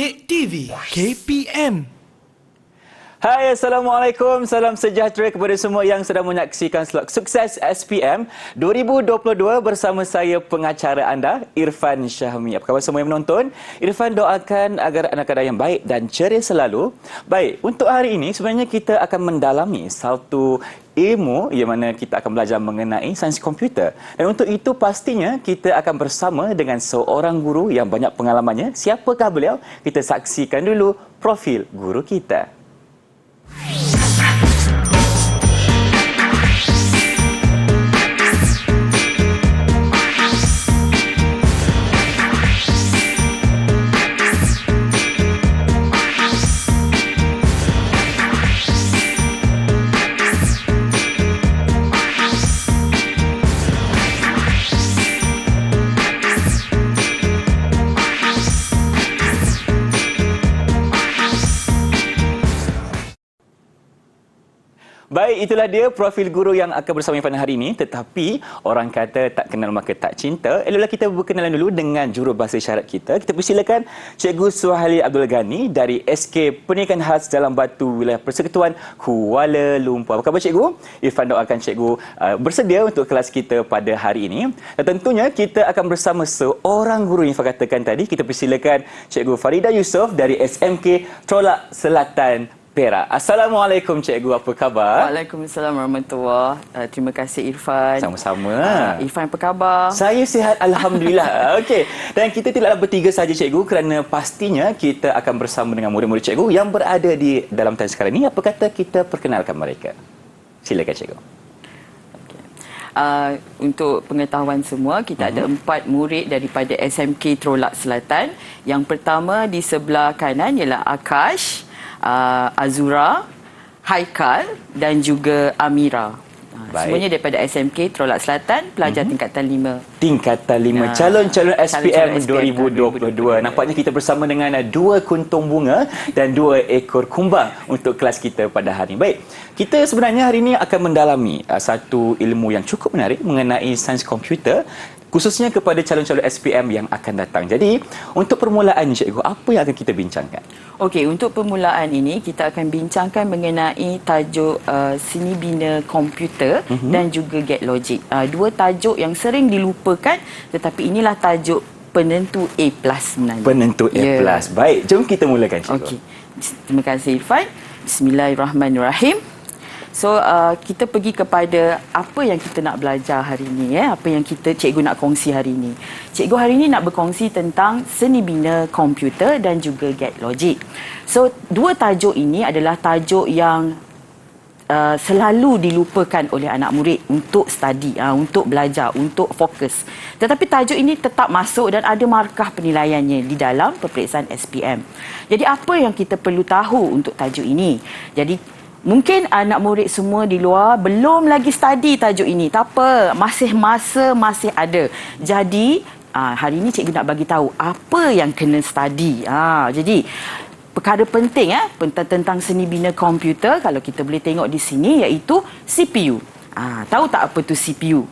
Didik TV KPM. Hai, Assalamualaikum. Salam sejahtera kepada semua yang sedang menyaksikan Slot Sukses SPM 2022 bersama saya, pengacara anda, Irfan Syahmi. Apa khabar semua yang menonton? Irfan doakan agar anak-anak yang baik dan ceria selalu. Baik, untuk hari ini sebenarnya kita akan mendalami satu ilmu yang mana kita akan belajar mengenai sains komputer. Dan untuk itu pastinya kita akan bersama dengan seorang guru yang banyak pengalamannya. Siapakah beliau? Kita saksikan dulu profil guru kita. Baik, itulah dia profil guru yang akan bersama Irfan hari ini. Tetapi orang kata tak kenal maka tak cinta. Eloklah kita berkenalan dulu dengan jurubahasa isyarat kita. Kita persilakan Cikgu Suhaili Abdul Ghani dari SK Pendidikan Khas Dalam Batu Wilayah Persekutuan Kuala Lumpur. Apa khabar Cikgu? Irfan doakan Cikgu bersedia untuk kelas kita pada hari ini. Dan tentunya kita akan bersama seorang guru yang Irfan katakan tadi. Kita persilakan Cikgu Farida Yusof dari SMK Tolak Selatan Perak. Assalamualaikum Cikgu, apa khabar? Waalaikumsalam warahmatullahi. Terima kasih Irfan. Sama-sama. Irfan, apa khabar? Saya sihat, Alhamdulillah. Okey. Dan kita tidaklah bertiga saja Cikgu, kerana pastinya kita akan bersama dengan murid-murid Cikgu yang berada di dalam talian sekarang ini. Apa kata kita perkenalkan mereka? Silakan Cikgu. Untuk pengetahuan semua, kita ada 4 murid daripada SMK Tolak Selatan. Yang pertama di sebelah kanan ialah Akash, Azura, Haikal dan juga Amira. Semuanya daripada SMK Tolak Selatan, pelajar tingkatan 5. Tingkatan 5, calon-calon SPM 2022. Nampaknya kita bersama dengan 2 kuntung bunga dan 2 ekor kumbang untuk kelas kita pada hari ini. Baik, kita sebenarnya hari ini akan mendalami satu ilmu yang cukup menarik mengenai sains komputer, khususnya kepada calon-calon SPM yang akan datang. Jadi, untuk permulaan Cikgu, apa yang akan kita bincangkan? Okey, untuk permulaan ini kita akan bincangkan mengenai tajuk seni bina komputer dan juga Get Logic. 2 tajuk yang sering dilupakan, tetapi inilah tajuk penentu A+ sebenarnya. Penentu A+. Baik, jom kita mulakan Cikgu. Okey. Terima kasih Irfan. Bismillahirrahmanirrahim. So, kita pergi kepada apa yang kita nak belajar hari ini, apa yang cikgu nak kongsi hari ini. Cikgu hari ini nak berkongsi tentang seni bina komputer dan juga Get Logic. So, 2 tajuk ini adalah tajuk yang selalu dilupakan oleh anak murid untuk study, untuk belajar, untuk fokus. Tetapi tajuk ini tetap masuk dan ada markah penilaiannya di dalam peperiksaan SPM. Jadi, apa yang kita perlu tahu untuk tajuk ini? Jadi, mungkin anak murid semua di luar belum lagi study tajuk ini. Tak apa, masih ada. Jadi, hari ini cikgu nak bagi tahu apa yang kena study. Jadi, perkara penting tentang seni bina komputer, kalau kita boleh tengok di sini, iaitu CPU. Tahu tak apa tu CPU?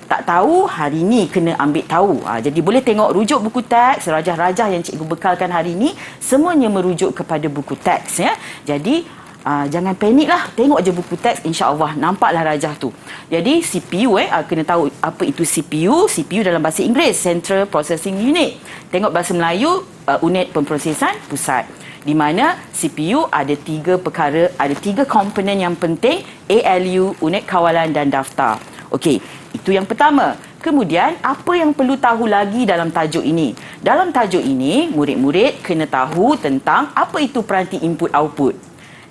Tak tahu, hari ini kena ambil tahu. Jadi boleh tengok rujuk buku teks, rajah-rajah yang cikgu bekalkan hari ini, semuanya merujuk kepada buku teks. Jadi, jangan panik lah, tengok je buku teks, insya-Allah nampaklah rajah tu. Jadi CPU kena tahu apa itu CPU. CPU dalam bahasa Inggeris Central Processing Unit. Tengok bahasa Melayu unit pemprosesan pusat. Di mana CPU ada 3 perkara, ada 3 komponen yang penting, ALU, unit kawalan dan daftar. Okey, itu yang pertama. Kemudian, apa yang perlu tahu lagi dalam tajuk ini? Dalam tajuk ini, murid-murid kena tahu tentang apa itu peranti input-output.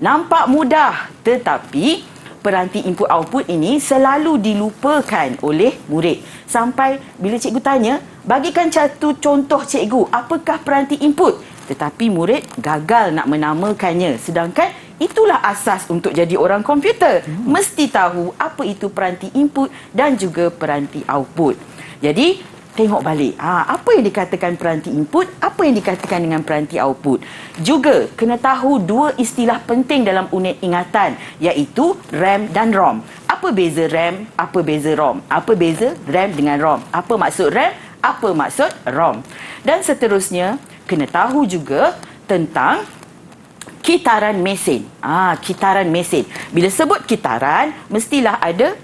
Nampak mudah, tetapi peranti input-output ini selalu dilupakan oleh murid. Sampai bila cikgu tanya, bagikan satu contoh cikgu, apakah peranti input? Tetapi murid gagal nak menamakannya. Sedangkan itulah asas untuk jadi orang komputer. Mesti tahu apa itu peranti input dan juga peranti output. Jadi, tengok balik. Apa yang dikatakan peranti input, apa yang dikatakan dengan peranti output. Juga kena tahu 2 istilah penting dalam unit ingatan, iaitu RAM dan ROM. Apa beza RAM, apa beza ROM? Apa beza RAM dengan ROM? Apa maksud RAM, apa maksud ROM? Dan seterusnya, kena tahu juga tentang kitaran mesin. Kitaran mesin. Bila sebut kitaran, mestilah ada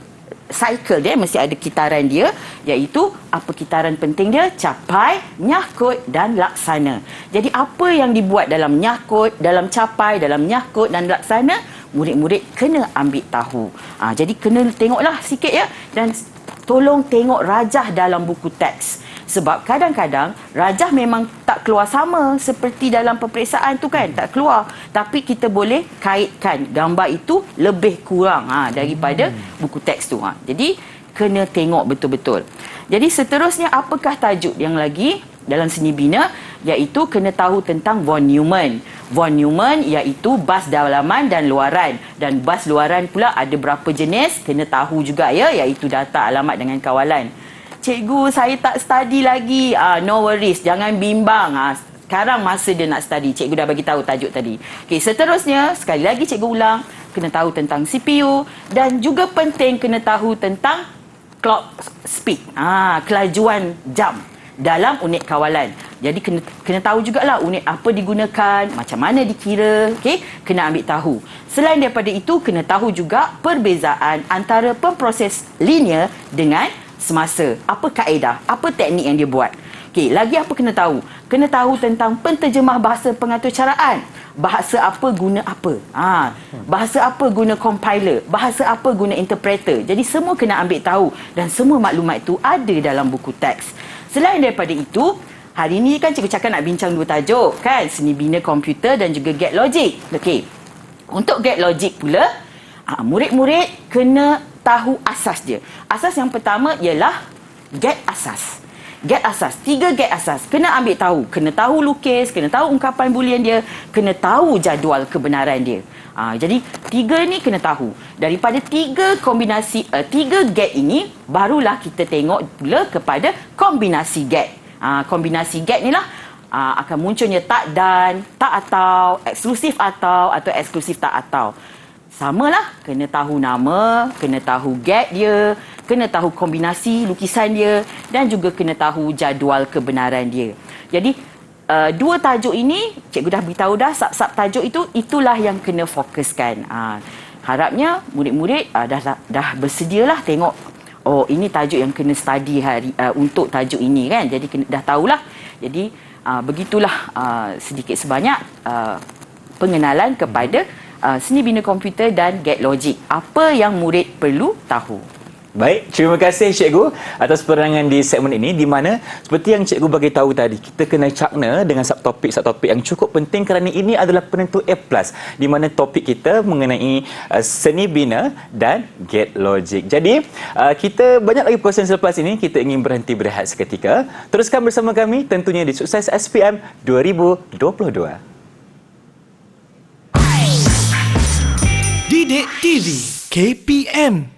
cycle dia, mesti ada kitaran dia, iaitu apa kitaran penting dia? Capai, nyahkut dan laksana. Jadi apa yang dibuat dalam nyahkut, dalam capai, dalam nyahkut dan laksana, murid-murid kena ambil tahu. Jadi kena tengoklah sikit ya, dan tolong tengok rajah dalam buku teks. Sebab kadang-kadang rajah memang tak keluar sama seperti dalam peperiksaan tu kan, tak keluar. Tapi kita boleh kaitkan gambar itu lebih kurang daripada buku teks tu. Jadi kena tengok betul-betul. Jadi seterusnya, apakah tajuk yang lagi dalam seni bina? Iaitu kena tahu tentang von Neumann. Von Neumann iaitu bas dalaman dan luaran. Dan bas luaran pula ada berapa jenis, kena tahu juga ya, iaitu data, alamat dengan kawalan. Cikgu, saya tak study lagi. No worries, jangan bimbang. Sekarang masa dia nak study. Cikgu dah bagi tahu tajuk tadi. Okey, seterusnya, sekali lagi cikgu ulang, kena tahu tentang CPU dan juga penting kena tahu tentang clock speed. Kelajuan jam dalam unit kawalan. Jadi kena tahu jugalah unit apa digunakan, macam mana dikira, okey, kena ambil tahu. Selain daripada itu, kena tahu juga perbezaan antara pemproses linear dengan semasa. Apa kaedah, apa teknik yang dia buat. Okey, lagi apa kena tahu? Kena tahu tentang penterjemah bahasa pengatur caraan. Bahasa apa guna apa. Bahasa apa guna compiler, bahasa apa guna interpreter. Jadi semua kena ambil tahu dan semua maklumat itu ada dalam buku teks. Selain daripada itu, hari ini kan cikgu cakap nak bincang dua tajuk kan, seni bina komputer dan juga Get Logic. Okey. Untuk Get Logic pula, murid-murid kena tahu asas dia. Asas yang pertama ialah get asas. Get asas. 3 get asas. Kena ambil tahu. Kena tahu lukis, kena tahu ungkapan boolean dia, kena tahu jadual kebenaran dia. Jadi 3 ni kena tahu. Daripada 3 kombinasi 3 get ini, barulah kita tengok pula kepada kombinasi get. Kombinasi get ni lah akan munculnya tak dan, tak atau, eksklusif atau eksklusif tak atau. Samalah, kena tahu nama, kena tahu get dia, kena tahu kombinasi lukisan dia dan juga kena tahu jadual kebenaran dia. Jadi, 2 tajuk ini, cikgu dah beritahu dah, sub-sub tajuk itulah yang kena fokuskan. Harapnya murid-murid dah bersedialah tengok, oh ini tajuk yang kena study untuk tajuk ini kan. Jadi, dah tahulah. Jadi, begitulah sedikit sebanyak pengenalan kepada seni bina komputer dan Get Logic. Apa yang murid perlu tahu. Baik, terima kasih cikgu atas penerangan di segmen ini, di mana seperti yang cikgu bagi tahu tadi, kita kena cakna dengan subtopik-subtopik yang cukup penting kerana ini adalah penentu A+, di mana topik kita mengenai seni bina dan Get Logic. Jadi, kita banyak lagi perkongsian selepas ini, kita ingin berhenti berehat seketika. Teruskan bersama kami tentunya di Sukses SPM 2022. Didik TV KPM.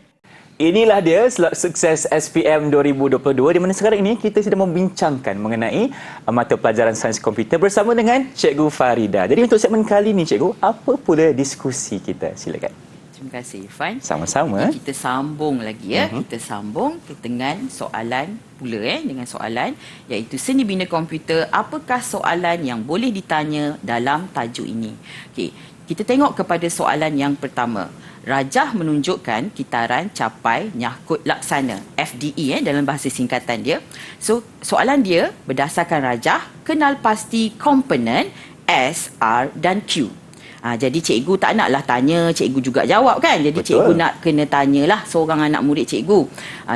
Inilah dia slot Sukses SPM 2022, di mana sekarang ini kita sedang membincangkan mengenai mata pelajaran sains komputer bersama dengan Cikgu Farida. Jadi untuk segmen kali ini cikgu, apa pula diskusi kita? Silakan. Terima kasih Irfan. Sama-sama. Kita sambung lagi ya. Kita sambung dengan soalan pula dengan soalan iaitu seni bina komputer, apakah soalan yang boleh ditanya dalam tajuk ini? Okey, kita tengok kepada soalan yang pertama. Rajah menunjukkan kitaran capai nyahkut laksana, FDE dalam bahasa singkatan dia. So, soalan dia berdasarkan rajah, kenal pasti komponen S, R dan Q. Jadi cikgu tak naklah tanya, cikgu juga jawab kan. Jadi betul. Cikgu nak kena tanyalah seorang anak murid cikgu.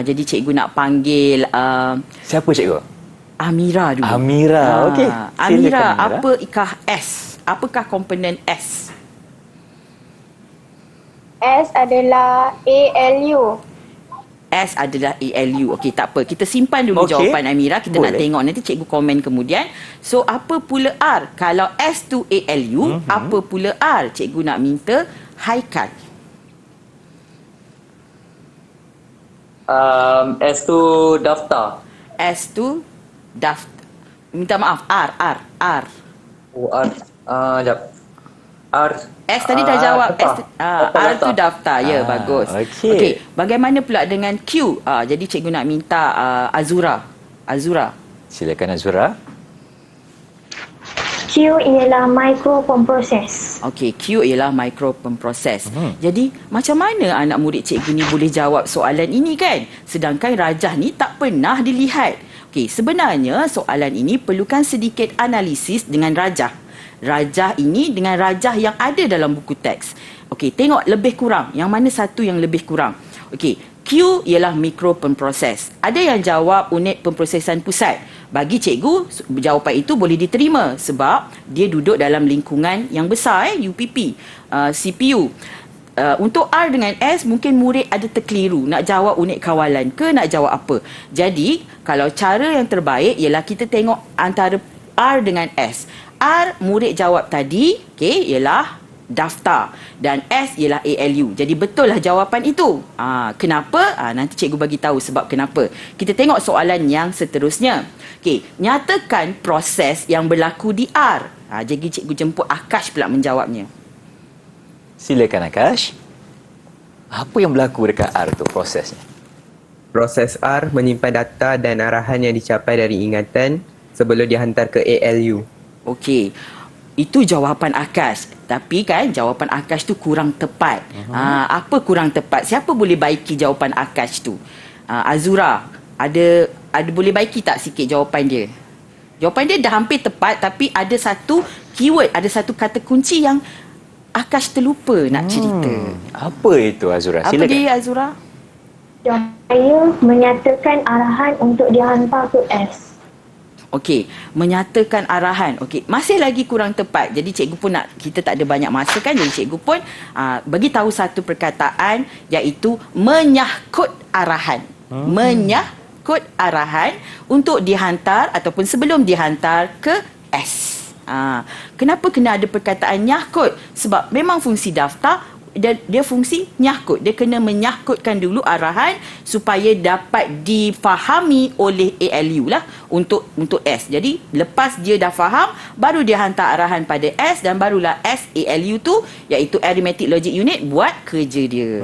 Jadi cikgu nak panggil siapa cikgu? Amira dulu. Amira, okey. Amira, apakah S? Apakah komponen S? S adalah ALU. S adalah ALU. Okey, tak apa. Kita simpan dulu jawapan Amira. Kita boleh nak tengok nanti cikgu komen kemudian. So, apa pula R? Kalau S tu ALU, apa pula R? Cikgu nak minta Haikal. S tu daftar. S tu daftar. Minta maaf, R. Oh, R. Sekejap. R. S tadi dah jawab. R tu daftar. Ya, bagus. Okey. Bagaimana pula dengan Q? Jadi cikgu nak minta Azura. Silakan Azura. Q ialah micropemproses. Okey, Q ialah micropemproses. Jadi, macam mana anak murid cikgu ni boleh jawab soalan ini kan? Sedangkan rajah ni tak pernah dilihat. Okey, sebenarnya soalan ini perlukan sedikit analisis dengan rajah. Rajah ini dengan rajah yang ada dalam buku teks. Okey, tengok lebih kurang. Yang mana satu yang lebih kurang? Okey, Q ialah micropemproses. Ada yang jawab unit pemprosesan pusat. Bagi cikgu, jawapan itu boleh diterima sebab dia duduk dalam lingkungan yang besar, UPP, CPU. Untuk R dengan S, mungkin murid ada terkeliru nak jawab unit kawalan ke nak jawab apa. Jadi, kalau cara yang terbaik ialah kita tengok antara R dengan S. R, murid jawab tadi, okay, ialah daftar, dan S ialah ALU. Jadi betul lah jawapan itu. Kenapa? Nanti cikgu bagi tahu sebab kenapa. Kita tengok soalan yang seterusnya. Okey, nyatakan proses yang berlaku di R. Jadi cikgu jemput Akash pula menjawabnya. Silakan Akash. Apa yang berlaku dekat R tu prosesnya? Proses R menyimpan data dan arahan yang dicapai dari ingatan sebelum dihantar ke ALU. Okey. Itu jawapan Akash. Tapi kan jawapan Akash tu kurang tepat. Apa kurang tepat? Siapa boleh baiki jawapan Akash tu? Azura, ada boleh baiki tak sikit jawapan dia? Jawapan dia dah hampir tepat tapi ada satu keyword, ada satu kata kunci yang Akash terlupa nak cerita. Apa itu Azura? Apa Silakan. dia Azura? Jawapan saya menyatakan arahan untuk dihantar ke S. Okey, menyatakan arahan. Okey, masih lagi kurang tepat. Jadi cikgu pun kita tak ada banyak masa kan. Jadi cikgu pun bagi tahu satu perkataan iaitu menyahkut arahan. Menyahkut arahan untuk dihantar ataupun sebelum dihantar ke S. Kenapa kena ada perkataan nyahkut? Sebab memang fungsi daftar dia fungsi nyahkut. Dia kena menyahkutkan dulu arahan supaya dapat difahami oleh ALU lah untuk S. Jadi lepas dia dah faham, baru dia hantar arahan pada S dan barulah S ALU tu iaitu Arithmetic Logic Unit buat kerja dia.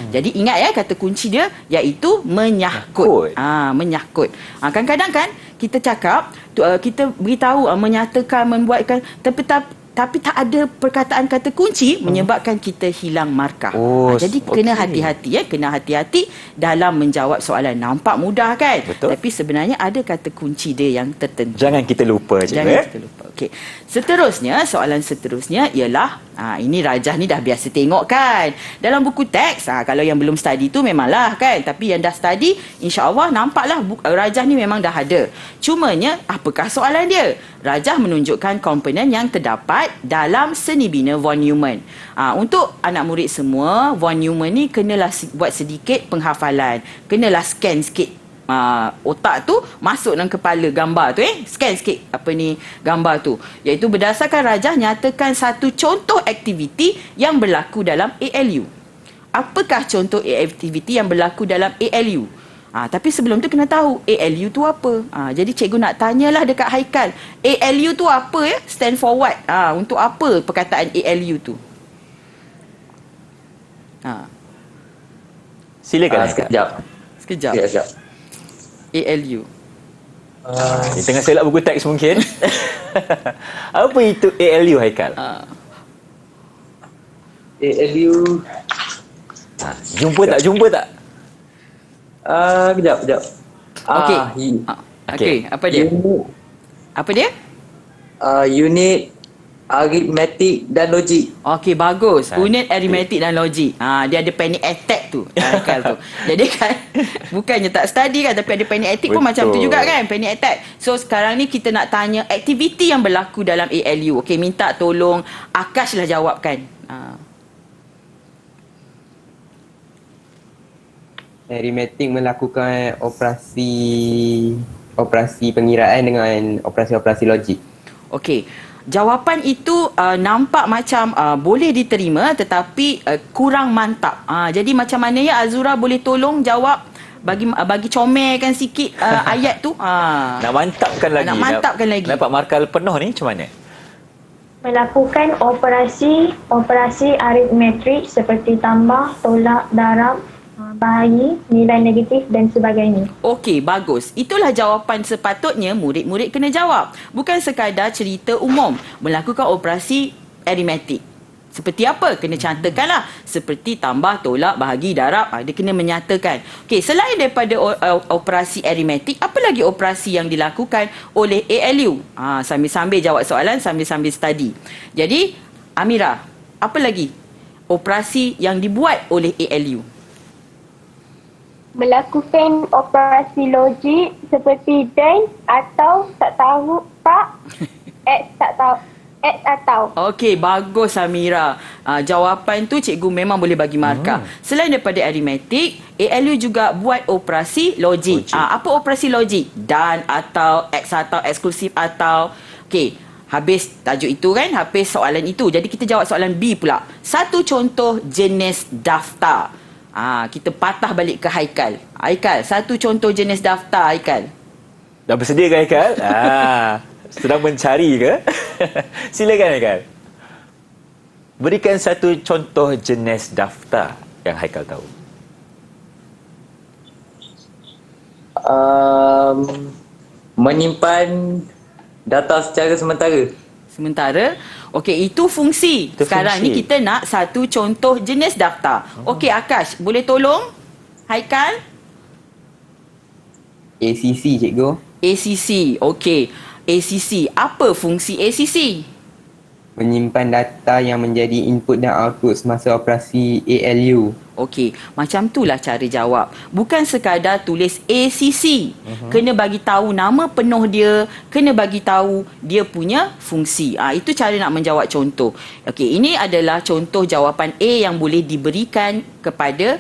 Jadi ingat ya kata kunci dia iaitu menyahkut. Menyahkut. Kadang-kadang kan kita cakap kita beritahu menyatakan, membuatkan tapi tak ada perkataan kata kunci menyebabkan kita hilang markah. Jadi kena hati-hati kena hati-hati dalam menjawab soalan. Nampak mudah kan? Betul. Tapi sebenarnya ada kata kunci dia yang tertentu. Jangan kita lupa je. Jangan kita lupa. Okey. Seterusnya, soalan seterusnya ialah ini Rajah ni dah biasa tengok kan. Dalam buku teks, kalau yang belum study tu memanglah kan. Tapi yang dah study, insya-Allah nampaklah Rajah ni memang dah ada. Cumanya, apakah soalan dia? Rajah menunjukkan komponen yang terdapat dalam seni bina von Neumann. Untuk anak murid semua, von Neumann ni kenalah buat sedikit penghafalan. Kenalah scan sikit otak tu masuk dalam kepala gambar tu scan sikit gambar tu, iaitu berdasarkan Rajah nyatakan satu contoh aktiviti yang berlaku dalam ALU. Apakah contoh aktiviti yang berlaku dalam ALU? Tapi sebelum tu kena tahu ALU tu apa. Jadi cikgu nak tanyalah dekat Haikal, ALU tu apa stand for what? Untuk apa perkataan ALU tu? Silakan. Sekejap. Sekejap. ALU. Di tengah selak buku teks mungkin. Apa itu ALU Haikal? ALU. Jumpa tak? Kejap. Okey, apa dia? Apa dia? Unit aritmetik dan logik. Okey, bagus. Unit aritmetik dan logik. Dia ada panic attack tu. Haikal tu. Jadi kan bukannya tak study kan, tapi ada panic attack pun macam tu juga kan, panic attack. So sekarang ni kita nak tanya aktiviti yang berlaku dalam ALU. Okey, minta tolong Akash lah jawabkan. Arithmetic melakukan operasi pengiraan dengan operasi-operasi logik. Okey. Jawapan itu nampak macam boleh diterima tetapi kurang mantap. Jadi macam mana ya Azura boleh tolong jawab, bagi comelkan sikit ayat tu. Nak mantapkan lagi. Nak mantapkan lagi. Dapat markah penuh ni macam mana? Melakukan operasi aritmetrik seperti tambah, tolak, darab, bahaya, nilai negatif dan sebagainya. Okey, bagus. Itulah jawapan sepatutnya murid-murid kena jawab. Bukan sekadar cerita umum. Melakukan operasi aritmetik. Seperti apa? Kena cantakanlah. Seperti tambah, tolak, bahagi, darab. Dia kena menyatakan. Okey, selain daripada operasi aritmetik, apa lagi operasi yang dilakukan oleh ALU? Sambil-sambil jawab soalan, sambil-sambil study. Jadi, Amira, apa lagi operasi yang dibuat oleh ALU? Melakukan operasi logik seperti dan atau tak tahu tak, X tak tahu, X atau. Okey, bagus Amira. Jawapan tu cikgu memang boleh bagi markah. Selain daripada aritmetik, ALU juga buat operasi logik. Apa operasi logik? Dan atau, X atau, eksklusif atau. Okey, habis tajuk itu kan, habis soalan itu. Jadi kita jawab soalan B pula. Satu contoh jenis daftar. Kita patah balik ke Haikal. Haikal, satu contoh jenis daftar Haikal. Dah bersedia ke Haikal? Sedang mencari ke? Silakan Haikal. Berikan satu contoh jenis daftar yang Haikal tahu. Menyimpan data secara sementara. Sementara, okey, itu fungsi. Itu Sekarang fungsi. ni kita nak satu contoh jenis daftar. Okey, Akash, boleh tolong? Haikal? ACC, cikgu. ACC. Okey. ACC. Apa fungsi ACC? Menyimpan data yang menjadi input dan output semasa operasi ALU. Okey, macam itulah cara jawab. Bukan sekadar tulis ACC. Kena bagi tahu nama penuh dia, kena bagi tahu dia punya fungsi. Itu cara nak menjawab contoh. Okey, ini adalah contoh jawapan A yang boleh diberikan kepada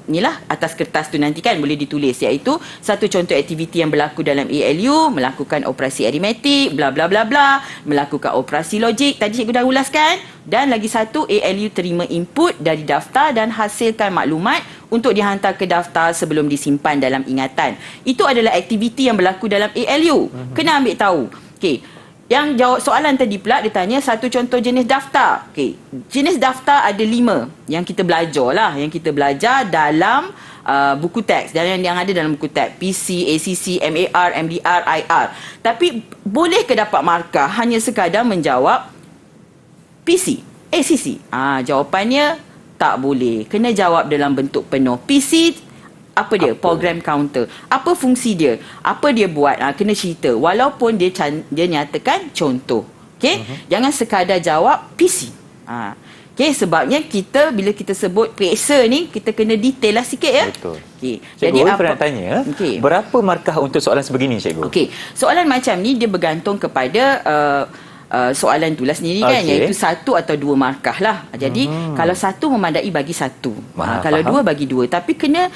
inilah atas kertas tu nanti kan boleh ditulis, iaitu satu contoh aktiviti yang berlaku dalam ALU, melakukan operasi aritmetik, bla bla bla bla, melakukan operasi logik, tadi cikgu dah ulaskan, dan lagi satu ALU terima input dari daftar dan hasilkan maklumat untuk dihantar ke daftar sebelum disimpan dalam ingatan. Itu adalah aktiviti yang berlaku dalam ALU. Kena ambil tahu. Okey. Yang jawab soalan tadi pula dia tanya satu contoh jenis daftar. Okey. Jenis daftar ada 5 yang kita belajar lah, yang kita belajar dalam buku teks dan yang ada dalam buku teks PC, ACC, MAR, MDR, IR. Tapi boleh ke dapat markah hanya sekadar menjawab PC, ACC? Jawapannya tak boleh. Kena jawab dalam bentuk penuh. PC apa dia? Program counter. Apa fungsi dia? Apa dia buat? Kena cerita. Walaupun dia nyatakan contoh. Okey? Jangan sekadar jawab PC. Okey, sebabnya bila kita sebut periksa ni, kita kena detail lah sikit ya. Betul. Okey. Cikgu, saya nak tanya, berapa markah untuk soalan sebegini, cikgu? Okey, soalan macam ni dia bergantung kepada soalan itulah sendiri kan, iaitu 1 atau 2 markah lah. Jadi kalau 1 memandai bagi 1, kalau 2 bagi 2, tapi kena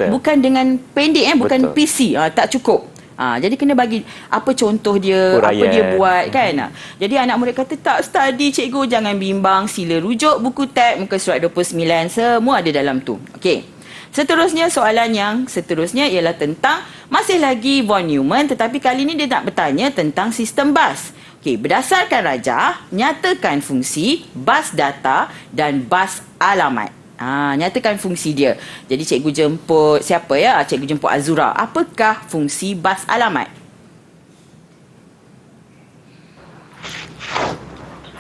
bukan dengan pendek bukan Betul. PC, tak cukup. Jadi kena bagi apa contoh dia, Huraian. apa dia buat kan. Jadi anak murid kata tak study cikgu, jangan bimbang, sila rujuk buku teks muka surat 29, semua ada dalam tu. Okey. Seterusnya, soalan yang seterusnya ialah tentang masih lagi von Neumann, tetapi kali ini dia nak bertanya tentang sistem bas. Okey, berdasarkan rajah, nyatakan fungsi bas data dan bas alamat. Nyatakan fungsi dia. Jadi cikgu jemput siapa ya? Cikgu jemput Azura. Apakah fungsi bas alamat?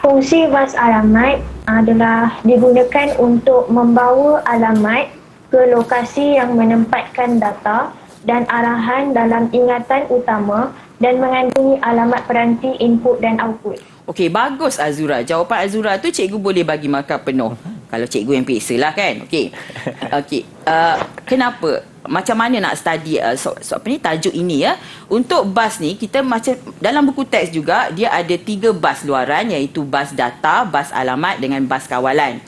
Fungsi bas alamat adalah digunakan untuk membawa alamat ke lokasi yang menempatkan data dan arahan dalam ingatan utama dan mengandungi alamat peranti input dan output. Okey, bagus Azura. Jawapan Azura tu cikgu boleh bagi markah penuh. Kalau cikgu yang periksa lah kan. Okey. Okey. Kenapa? Macam mana nak study tajuk ini ya? Untuk bas ni kita macam dalam buku teks juga dia ada 3 bas luaran, iaitu bas data, bas alamat dengan bas kawalan.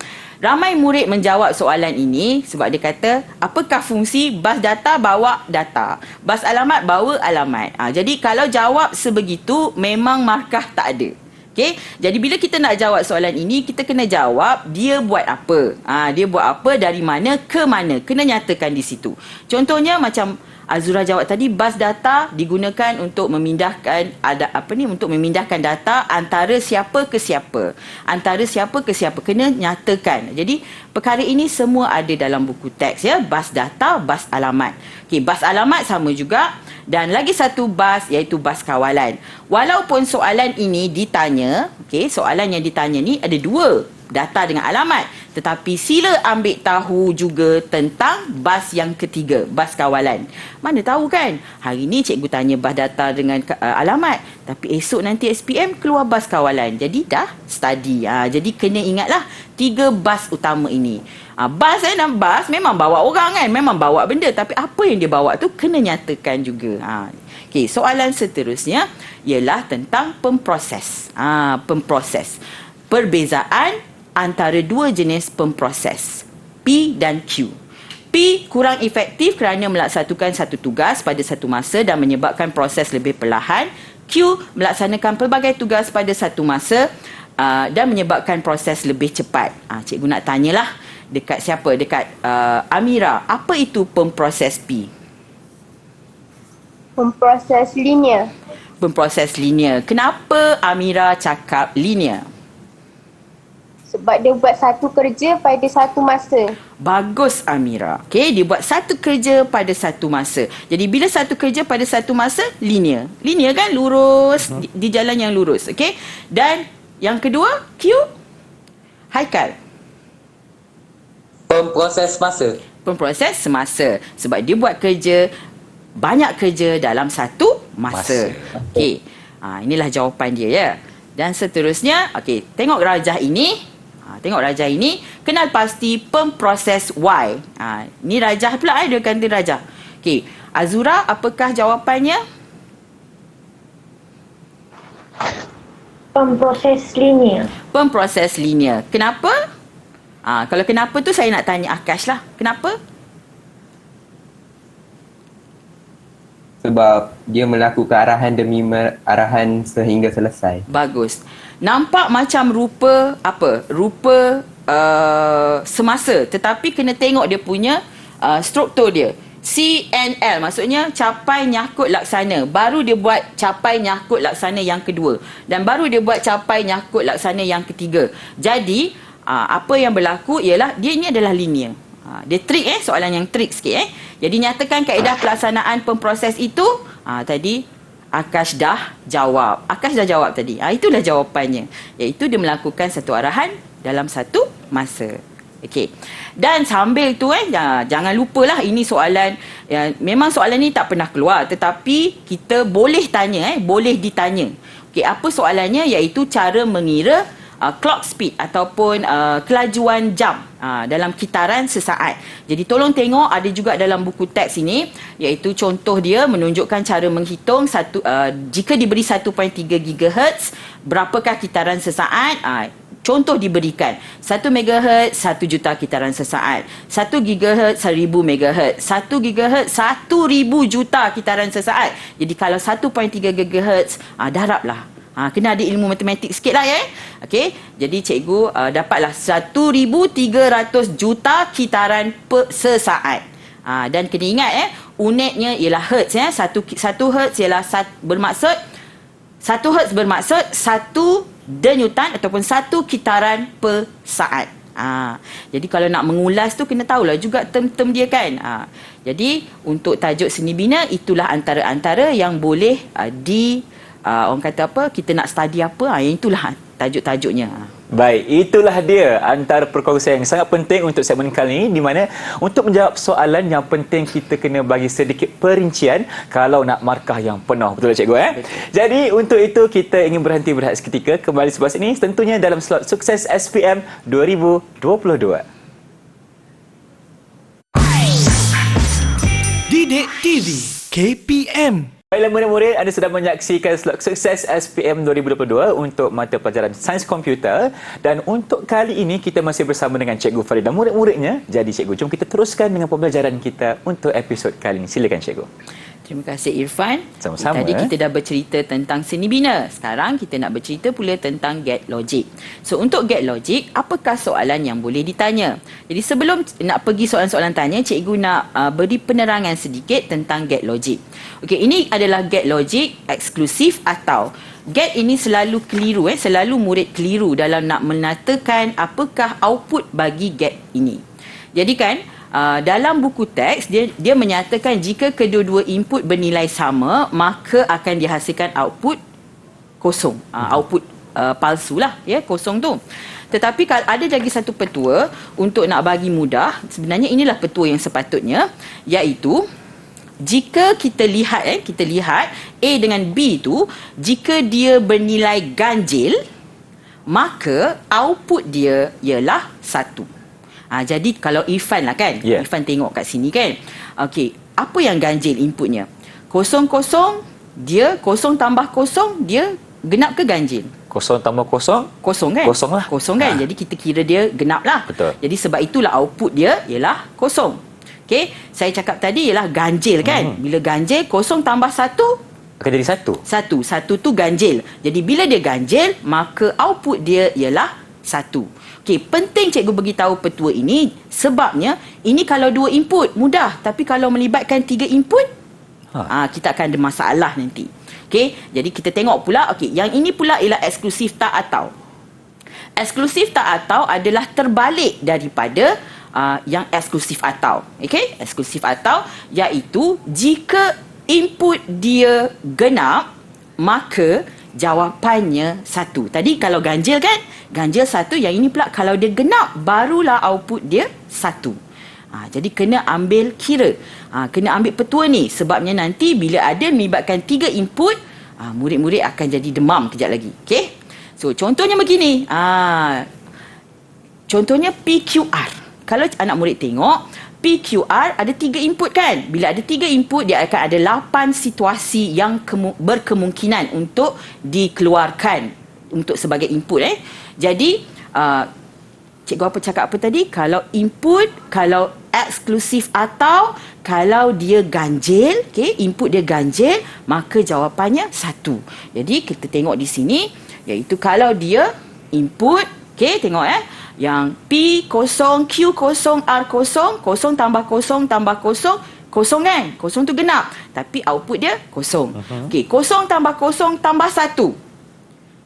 Ramai murid menjawab soalan ini sebab dia kata, apakah fungsi bas data bawa data, bas alamat bawa alamat. Jadi kalau jawab sebegitu memang markah tak ada. Okey, jadi bila kita nak jawab soalan ini, kita kena jawab dia buat apa. Dia buat apa, dari mana ke mana. Kena nyatakan di situ. Contohnya macam Azura jawab tadi, bas data digunakan untuk memindahkan untuk memindahkan data antara siapa ke siapa. Antara siapa ke siapa, kena nyatakan. Jadi perkara ini semua ada dalam buku teks ya, bas data, bas alamat. Okey, bas alamat sama juga, dan lagi satu bas iaitu bas kawalan. Walaupun soalan ini ditanya, okey, soalan yang ditanya ni ada dua, data dengan alamat, tetapi sila ambil tahu juga tentang bas yang ketiga, bas kawalan. Mana tahu kan, hari ni cikgu tanya bas data dengan alamat, tapi esok nanti SPM keluar bas kawalan. Jadi dah study. Jadi kena ingatlah 3 bas utama ini. Bas bas memang bawa orang kan, memang bawa benda, tapi apa yang dia bawa tu kena nyatakan juga. Okey, soalan seterusnya ialah tentang pemproses. Pemproses. Perbezaan antara dua jenis pemproses, P dan Q. P kurang efektif kerana melaksanakan satu tugas pada satu masa dan menyebabkan proses lebih perlahan. Q melaksanakan pelbagai tugas pada satu masa dan menyebabkan proses lebih cepat. Cikgu nak tanyalah dekat siapa? Dekat Amira. Apa itu pemproses P? Pemproses linear. Pemproses linear. Kenapa Amira cakap linear? Sebab dia buat satu kerja pada satu masa. Bagus Amira. Okey, dia buat satu kerja pada satu masa. Jadi bila satu kerja pada satu masa, linear. Linear kan, lurus, di jalan yang lurus. Okey. Dan yang kedua, Q. Haikal. Pemproses masa. Pemproses semasa. Sebab dia buat kerja, banyak kerja dalam satu masa. Okey. Inilah jawapan dia ya. Dan seterusnya, okey, tengok rajah ini. Tengok rajah ini, kenal pasti pemproses Y. Ini rajah pula, dia ganti rajah. Okey, Azura, apakah jawapannya? Pemproses linear. Pemproses linear. Kenapa? Kalau kenapa tu saya nak tanya Akash lah. Kenapa? Sebab dia melakukan arahan demi arahan sehingga selesai. Bagus. Nampak macam rupa apa? Rupa semasa, tetapi kena tengok dia punya struktur dia. CNL maksudnya capai nyakut laksana. Baru dia buat capai nyakut laksana yang kedua, dan baru dia buat capai nyakut laksana yang ketiga. Jadi apa yang berlaku ialah dia ini adalah linear. Dia trik soalan yang trik sikit Jadi nyatakan kaedah pelaksanaan pemproses itu. Tadi Akash dah jawab. Akash dah jawab tadi. Itulah jawapannya. Iaitu dia melakukan satu arahan dalam satu masa. Okey. Dan sambil tu jangan lupalah ini soalan memang soalan ni tak pernah keluar, tetapi kita boleh tanya boleh ditanya. Okey, apa soalannya? Iaitu cara mengira clock speed ataupun kelajuan jam dalam kitaran sesaat. Jadi tolong tengok, ada juga dalam buku teks ini, iaitu contoh dia menunjukkan cara menghitung jika diberi 1.3 GHz, berapakah kitaran sesaat? Contoh diberikan 1 MHz 1 juta kitaran sesaat, 1 GHz 1000 MHz, 1 GHz 1000 juta kitaran sesaat. Jadi kalau 1.3 GHz darablah. Kena ada ilmu matematik sikit lah Okey, jadi cikgu dapatlah 1,300 juta kitaran sesaat. Dan kena ingat unitnya ialah hertz 1 hertz ialah bermaksud 1 hertz bermaksud 1 denyutan ataupun 1 kitaran per saat. Jadi kalau nak mengulas tu kena tahulah juga term-term dia kan. Jadi untuk tajuk seni bina, itulah antara-antara yang boleh orang kata apa, kita nak study apa, yang itulah tajuk-tajuknya. Baik, itulah dia antara perkongsian yang sangat penting untuk segmen kali ini, di mana untuk menjawab soalan yang penting kita kena bagi sedikit perincian kalau nak markah yang penuh. Betul tak cikgu? Betul. Jadi untuk itu kita ingin berhenti berehat seketika, kembali sebelah sini tentunya dalam slot Sukses SPM 2022. Didik TV KPM. Baiklah murid-murid, anda sedang menyaksikan slot Sukses SPM 2022 untuk mata pelajaran Sains Komputer, dan untuk kali ini kita masih bersama dengan Cikgu Farid dan murid-muridnya. Jadi cikgu, jom kita teruskan dengan pembelajaran kita untuk episod kali ini. Silakan cikgu. Terima kasih Irfan. Sama-sama. Tadi kita dah bercerita tentang seni bina. Sekarang kita nak bercerita pula tentang get logic. So untuk get logic, apakah soalan yang boleh ditanya? Jadi sebelum nak pergi soalan-soalan tanya, cikgu nak beri penerangan sedikit tentang get logic. Okey, ini adalah get logic eksklusif atau get ini selalu keliru, selalu murid keliru dalam nak menatakan apakah output bagi get ini. Jadi kan dalam buku teks dia menyatakan jika kedua-dua input bernilai sama, maka akan dihasilkan output kosong. Output palsu lah, ya, kosong tu. Tetapi kalau ada lagi satu petua untuk nak bagi mudah, sebenarnya inilah petua yang sepatutnya, iaitu jika kita lihat A dengan B tu, jika dia bernilai ganjil, maka output dia ialah 1. Jadi kalau Irfan lah kan, Irfan tengok kat sini kan. Okey, apa yang ganjil inputnya? Kosong dia kosong tambah kosong, dia genap ke ganjil? Kosong tambah kosong? Kosong kan? Kosong lah. Kosong kan? Jadi kita kira dia genap lah. Betul. Jadi sebab itulah output dia ialah kosong. Okey, saya cakap tadi ialah ganjil kan? Bila ganjil, kosong tambah 1 akan jadi 1. Satu tu ganjil. Jadi bila dia ganjil, maka output dia ialah 1. Okey, penting cikgu beritahu petua ini sebabnya ini kalau 2 input mudah, tapi kalau melibatkan 3 input kita akan ada masalah nanti. Okey, jadi kita tengok pula, okey, yang ini pula ialah eksklusif tak atau. Eksklusif tak atau adalah terbalik daripada yang eksklusif atau. Okey, eksklusif atau iaitu jika input dia genap, maka jawapannya 1. Tadi kalau ganjil kan, ganjil 1, yang ini pula kalau dia genap, barulah output dia 1. Jadi kena ambil kira, kena ambil petua ni, sebabnya nanti bila ada melibatkan 3 input, murid-murid akan jadi demam kejap lagi. Okey, so contohnya begini, contohnya PQR. Kalau anak murid tengok PQR ada 3 input kan? Bila ada 3 input, dia akan ada 8 situasi yang berkemungkinan untuk dikeluarkan untuk sebagai input. Jadi, cikgu apa cakap apa tadi? Kalau input, kalau eksklusif atau kalau dia ganjil, input dia ganjil, maka jawapannya 1. Jadi, kita tengok di sini, iaitu kalau dia input, tengok yang P kosong, Q kosong, R kosong, kosong tambah kosong tambah kosong, kosong kan? Kosong tu genap. Tapi output dia kosong. Okey, kosong tambah kosong tambah 1.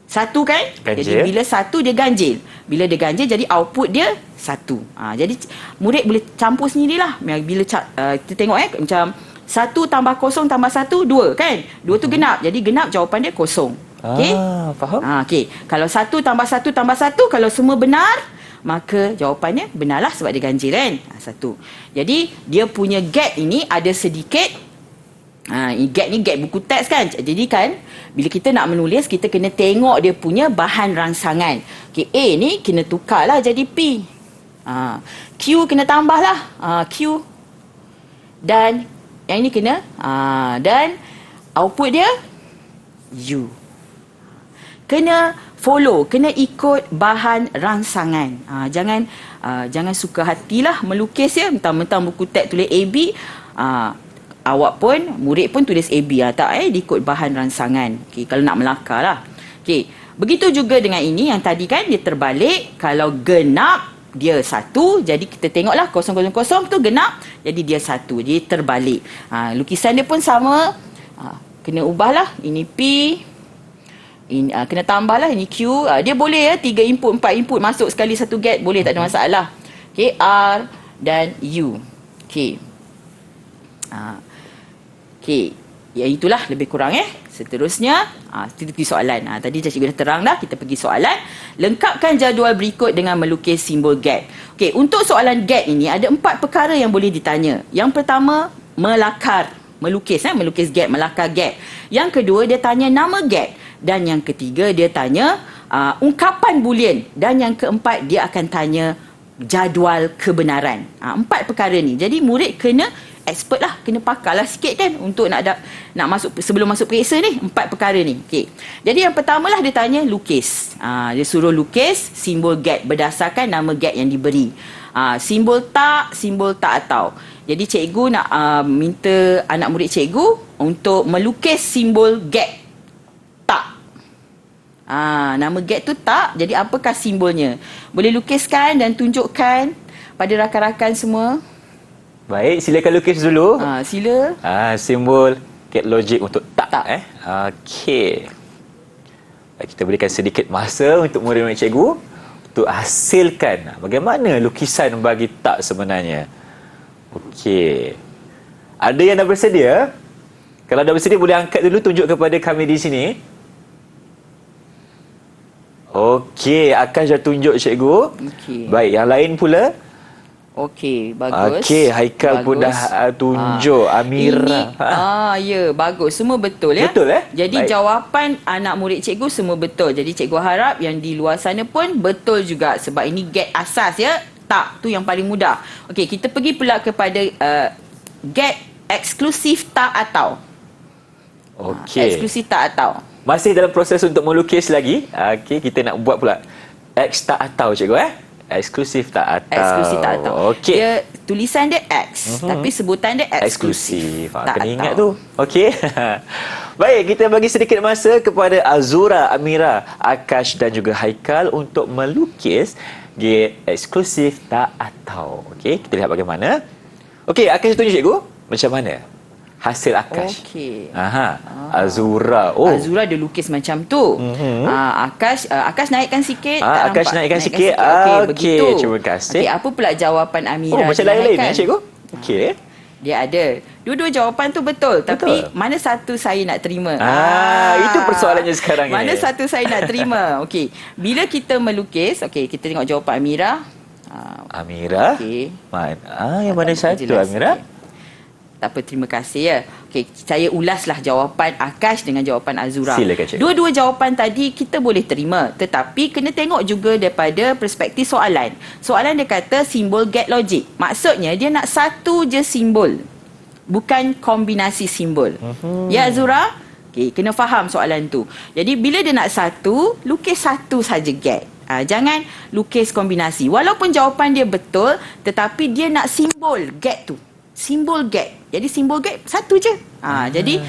1 kan? Ganjil. Jadi bila 1 dia ganjil. Bila dia ganjil, jadi output dia 1. Jadi murid boleh campur sendirilah. Bila kita tengok macam 1 tambah kosong tambah 1, 2 kan? 2 tu genap. Jadi genap jawapan dia kosong. Okey? Faham? Okey. Kalau 1 tambah 1 tambah 1, kalau semua benar, maka jawapannya benarlah sebab dia ganjil kan? 1. Jadi dia punya get ini ada sedikit get ni get buku teks kan. Jadi kan bila kita nak menulis, kita kena tengok dia punya bahan rangsangan. Okey, A ni kena tukarlah jadi P. Q kena tambahlah Q. Dan yang ini kena dan output dia U. Kena follow, kena ikut bahan rangsangan. Jangan suka hatilah melukis ya, mentang-mentang buku teks tulis AB, awak pun, murid pun tulis AB tak diikut bahan rangsangan. Okey, kalau nak melakar lah. Okey, begitu juga dengan ini yang tadi kan dia terbalik, kalau genap dia 1, jadi kita tengoklah 000 tu genap, jadi dia 1, dia terbalik. Lukisan dia pun sama, kena ubahlah, ini P, ini kena tambahlah, ini Q. Dia boleh 3 input 4 input masuk sekali satu get, boleh, tak ada masalah. Okey, R dan U. Okey. Okey, ya itulah lebih kurang Seterusnya kita pergi soalan. Tadi cikgu dah terang dah, kita pergi soalan. Lengkapkan jadual berikut dengan melukis simbol get. Okey, untuk soalan get ini ada 4 perkara yang boleh ditanya. Yang pertama, melakar, melukis melukis get, melakar get. Yang kedua, dia tanya nama get. Dan yang ketiga, dia tanya ungkapan boolean. Dan yang keempat, dia akan tanya jadual kebenaran. 4 perkara ni. Jadi murid kena expert lah, kena pakar lah sikit kan untuk nak masuk, sebelum masuk periksa ni, 4 perkara ni. Okey. Jadi yang pertama lah dia tanya lukis. Dia suruh lukis simbol get berdasarkan nama get yang diberi. Simbol tak atau. Jadi cikgu nak minta anak murid cikgu untuk melukis simbol get tak. Nama get tu tak. Jadi apakah simbolnya? Boleh lukiskan dan tunjukkan pada rakan-rakan semua. Baik, silakan lukis dulu. Sila. Simbol get logic untuk tak. Okey. Baik, kita berikan sedikit masa untuk murid-murid cikgu untuk hasilkan bagaimana lukisan bagi tak sebenarnya. Okey. Ada yang dah bersedia? Kalau dah bersedia boleh angkat dulu, tunjuk kepada kami di sini. Okey, Akash dah tunjuk cikgu. Okey. Baik, yang lain pula? Okey, bagus. Okey, Haikal pun dah tunjuk. Amira. Ya, bagus. Semua betul ya. Betul Jadi baik. jawapan anak murid cikgu semua betul. Jadi cikgu harap yang di luar sana pun betul juga sebab ini get asas ya. Tak, tu yang paling mudah. Okey, kita pergi pula kepada get eksklusif tak atau. Okey. Eksklusif tak atau. Masih dalam proses untuk melukis lagi. Okey, kita nak buat pula X tak atau cikgu eksklusif tak atau. Eksklusif tak atau. Okey. Dia tulisan dia X, tapi sebutan dia eksklusif. Eksklusif. Kena ingat tu. Okey. Baik, kita bagi sedikit masa kepada Azura, Amira, Akash dan juga Haikal untuk melukis get eksklusif tak atau. Okey, kita lihat bagaimana. Okey, Akash tunjuk cikgu macam mana hasil Akash. Okey. Azura. Azura dia lukis macam tu. Akash naikkan sikit. Tak Akash nampak. naikkan sikit. Okey, Okey, begitu. terima kasih. Okey, apa pula jawapan Amira? Macam dia lain-lain naikkan? cikgu. Okey. Dia ada. Dua-dua jawapan tu betul. Tapi mana satu saya nak terima? Itu persoalannya sekarang mana ini. satu saya nak terima? Okey. Bila kita melukis, okey, kita tengok jawapan Amira. Amira. Okey. Yang mana satu Jelas. Amira? Okey. Tak apa, terima kasih ya. Okey, saya ulaslah jawapan Akash dengan jawapan Azura. Silakan, cikgu. Dua-dua jawapan tadi kita boleh terima, tetapi kena tengok juga daripada perspektif soalan. Soalan dia kata simbol get logic. Maksudnya dia nak satu je simbol. Bukan kombinasi simbol. Ya Azura? Okey, kena faham soalan tu. Jadi bila dia nak satu, lukis satu saja get. Jangan lukis kombinasi. Walaupun jawapan dia betul, tetapi dia nak simbol get tu. Simbol get. Jadi simbol get satu je. Jadi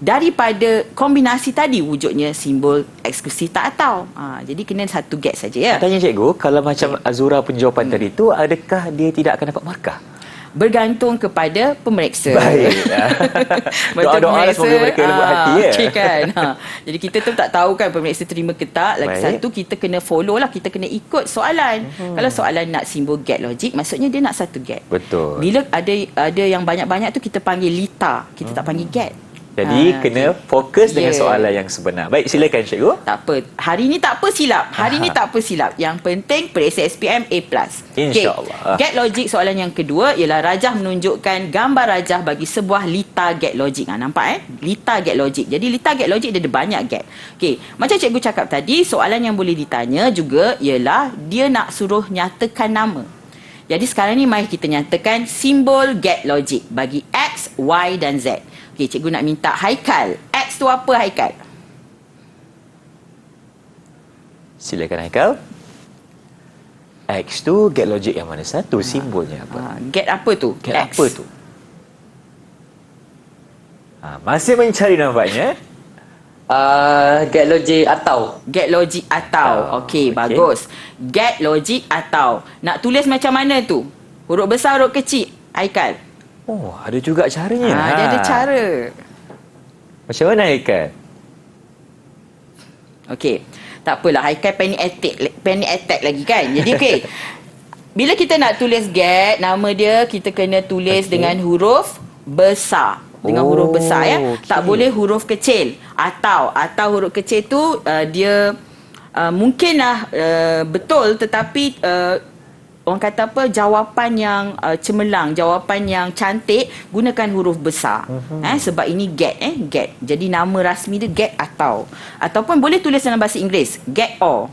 daripada kombinasi tadi wujudnya simbol eksklusif tak atau. Jadi kena satu get saja ya. Tanya cikgu, kalau macam Azura punya jawapan tadi tu, adakah dia tidak akan dapat markah? Bergantung kepada pemeriksa. Baik. Doa-doa semoga mereka lembut hati ya. Okay kan. Jadi kita tu tak tahu kan pemeriksa terima ke tak. Lagi Baik. satu kita kena follow lah. Kita kena ikut soalan. Kalau soalan nak simbol get logic, maksudnya dia nak satu get. Betul. Bila ada yang banyak-banyak tu kita panggil lita. Kita tak panggil get. Jadi kena fokus dengan Ya. soalan yang sebenar. Baik, silakan cikgu. Tak apa. Hari ni tak apa silap. Hari ni tak apa silap. Yang penting periksa SPM A+. InsyaAllah. Get logic soalan yang kedua ialah rajah menunjukkan gambar rajah bagi sebuah lita get logic. Nampak Lita get logic. Jadi lita get logic dia ada banyak get. Okey, macam cikgu cakap tadi, soalan yang boleh ditanya juga ialah dia nak suruh nyatakan nama. Jadi sekarang ni mari kita nyatakan simbol get logic bagi X, Y dan Z. Okey, cikgu nak minta Haikal. X tu apa Haikal? Silakan Haikal. X tu get logic yang mana satu? Simbolnya apa? Get apa tu? Get X. apa tu? Masih mencari nampaknya. Get logic atau. Get logic atau. Okey, Okey. bagus. Get logic atau. Nak tulis macam mana tu? Huruf besar, huruf kecil? Haikal. Oh, ada juga caranya. Dia ada cara. Macam mana Haikal? Okey. Tak apalah, Haikal panic attack lagi kan. Jadi okey. Bila kita nak tulis get, nama dia kita kena tulis dengan huruf besar. Dengan huruf besar ya. okey. Tak boleh huruf kecil. Atau huruf kecil tu dia mungkinlah betul, tetapi orang kata apa, jawapan yang cemerlang, jawapan yang cantik, gunakan huruf besar. Sebab ini get get. Jadi nama rasmi dia get atau. Ataupun boleh tulis dalam bahasa Inggeris, get or.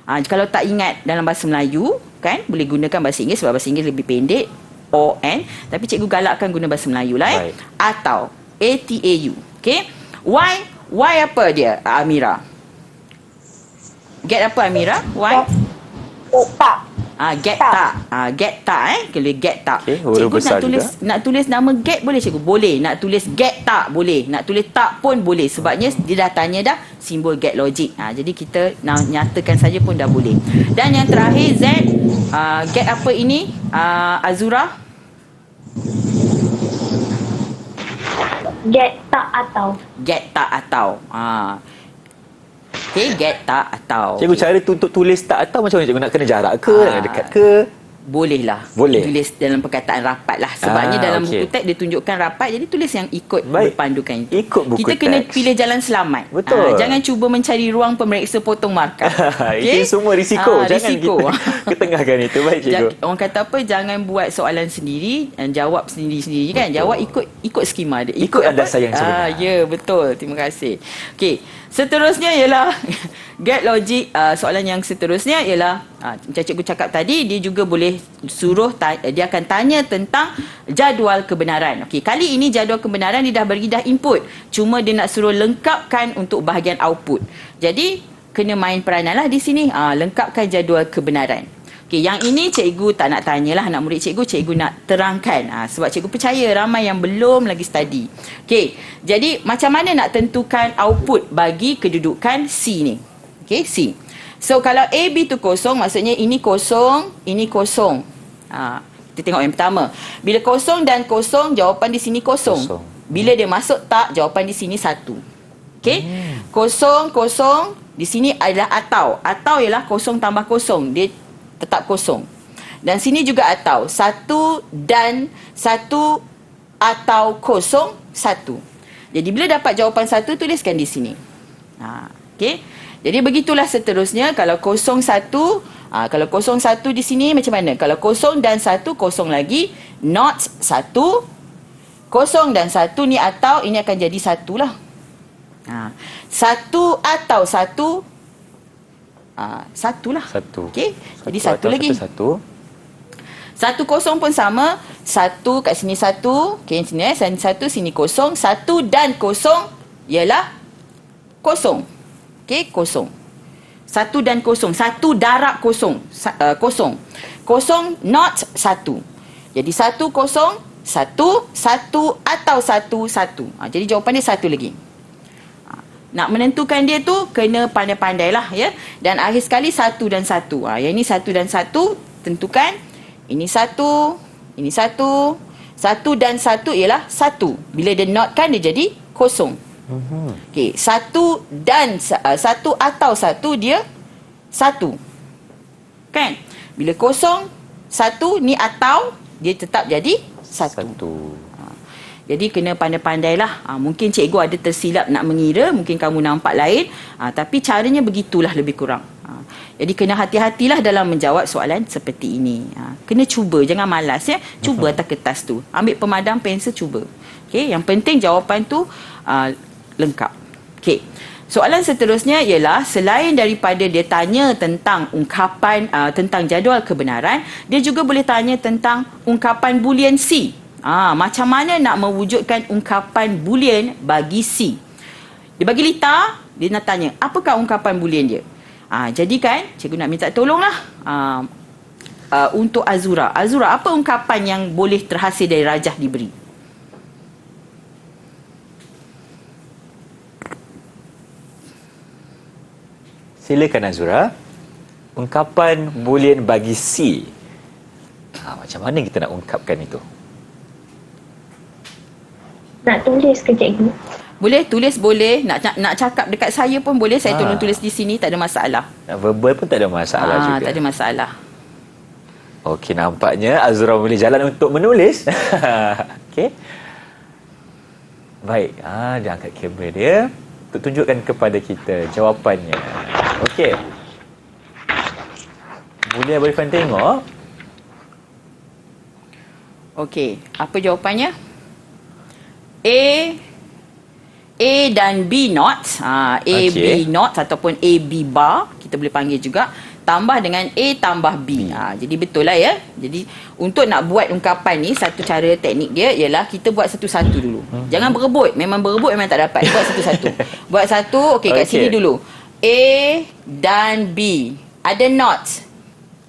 Kalau tak ingat dalam bahasa Melayu, kan, boleh gunakan bahasa Inggeris sebab bahasa Inggeris lebih pendek, or, and. Tapi cikgu galakkan guna bahasa Melayu lah. Baik. Atau, A-T-A-U. Okay. Why apa dia, Amira? Get apa, Amira? Why? Tak. Get Tak. tak. Get tak, Kalau get tak. Okey, huruf Cikgu besar nak tulis nama get boleh, cikgu? Boleh. Nak tulis get tak boleh. Nak tulis tak pun boleh. Sebabnya dia dah tanya dah simbol get logic. Jadi kita nak nyatakan saja pun dah boleh. Dan yang terakhir Z, get apa ini? Azura? Get tak atau. Get tak atau. Okay, get tak atau. Cikgu, cara tu untuk tulis tak atau macam mana cikgu? Nak kena jarak ke? Nak dekat ke? Boleh lah. Boleh. Tulis dalam perkataan rapat lah. Sebabnya dalam okey. buku teks dia tunjukkan rapat. Jadi tulis yang ikut Baik. berpandukan itu. Ikut buku Kita kena teks. pilih jalan selamat. Betul. Jangan cuba mencari ruang pemeriksa potong markah. Itu semua risiko. Jangan risiko. kita ketengahkan itu. Baik, cikgu. Orang kata apa, jangan buat soalan sendiri dan jawab sendiri-sendiri kan. Betul. Jawab ikut skema dia. Ikut apa? landasan yang sebenar. Ya, betul. Terima kasih. Okey. Seterusnya ialah get logic. Soalan yang seterusnya ialah macam cikgu cakap tadi, dia juga boleh suruh dia akan tanya tentang jadual kebenaran. Okey, kali ini jadual kebenaran dia dah bagi dah input. Cuma dia nak suruh lengkapkan untuk bahagian output. Jadi kena main peranan lah di sini. Lengkapkan jadual kebenaran. Okey, yang ini cikgu tak nak tanyalah anak murid cikgu nak terangkan. Sebab cikgu percaya ramai yang belum lagi study. Okey, jadi macam mana nak tentukan output bagi kedudukan C ni? Okey, C. So kalau A, B tu kosong, maksudnya ini kosong, ini kosong. Kita tengok yang pertama. Bila kosong dan kosong, jawapan di sini kosong. Bila dia masuk tak, jawapan di sini 1. Okey? Kosong, kosong, di sini adalah atau. Atau ialah kosong tambah kosong. Dia tetap kosong. Dan sini juga atau. 1 dan 1 atau kosong 1. Jadi bila dapat jawapan 1, tuliskan di sini. Okey? Jadi begitulah seterusnya. Kalau 01, kalau 01 di sini macam mana? Kalau kosong dan 1, kosong lagi. Not 1. Kosong dan 1 ni atau, ini akan jadi 1 lah. 1 atau 1. 1 lah. 1. Okey. Jadi 1 lagi. 1. 1 kosong pun sama. 1 kat sini 1. Okey, sini sini 1, sini kosong. 1 dan kosong ialah kosong. Okey, kosong. 1 dan kosong. 1 darab kosong. Kosong. Kosong not 1. Jadi 1 kosong 1 1 atau 1 1. Jadi jawapan dia 1 lagi. Nak menentukan dia tu kena pandai-pandailah ya. Dan akhir sekali 1 dan 1. Yang ini 1 dan 1 tentukan. Ini 1, ini 1. 1 dan 1 ialah 1. Bila dia not kan dia jadi kosong. Okey, 1 dan 1 atau 1 dia 1. Kan? Bila kosong 1 ni atau dia tetap jadi 1. Jadi kena pandai-pandailah. Mungkin cikgu ada tersilap nak mengira, mungkin kamu nampak lain, tapi caranya begitulah lebih kurang. Jadi kena hati-hatilah dalam menjawab soalan seperti ini. Kena cuba, jangan malas ya. Cuba atas kertas tu. Ambil pemadam pensel cuba. Okey, yang penting jawapan tu lengkap. Okey. Soalan seterusnya ialah selain daripada dia tanya tentang ungkapan tentang jadual kebenaran, dia juga boleh tanya tentang ungkapan boolean C. Macam mana nak mewujudkan ungkapan boolean bagi C? Dia bagi Lita, dia nak tanya, apakah ungkapan boolean dia? Jadi kan, cikgu nak minta tolonglah untuk Azura. Azura, apa ungkapan yang boleh terhasil dari rajah diberi? Silakan Azura. Ungkapan boolean bagi C. Macam mana kita nak ungkapkan itu? Nak tulis ke cikgu? Boleh tulis, boleh. Nak cakap dekat saya pun boleh. Saya tolong tulis di sini, tak ada masalah. Verbal pun tak ada masalah juga. Tak ada masalah. Okey, nampaknya Azura memilih jalan untuk menulis. Okey. Baik, dia angkat kamera dia untuk tunjukkan kepada kita jawapannya. Okey. Boleh Abang Irfan tengok? Okey, apa jawapannya? A dan B not. A, Okey. B not ataupun A, B bar. Kita boleh panggil juga. tambah dengan A tambah B. Jadi betul lah ya. Jadi untuk nak buat ungkapan ni, satu cara teknik dia ialah kita buat satu-satu dulu. Jangan berebut. Memang berebut memang tak dapat. Buat satu-satu. Buat satu, okey, kat sini dulu. A dan B. Ada not.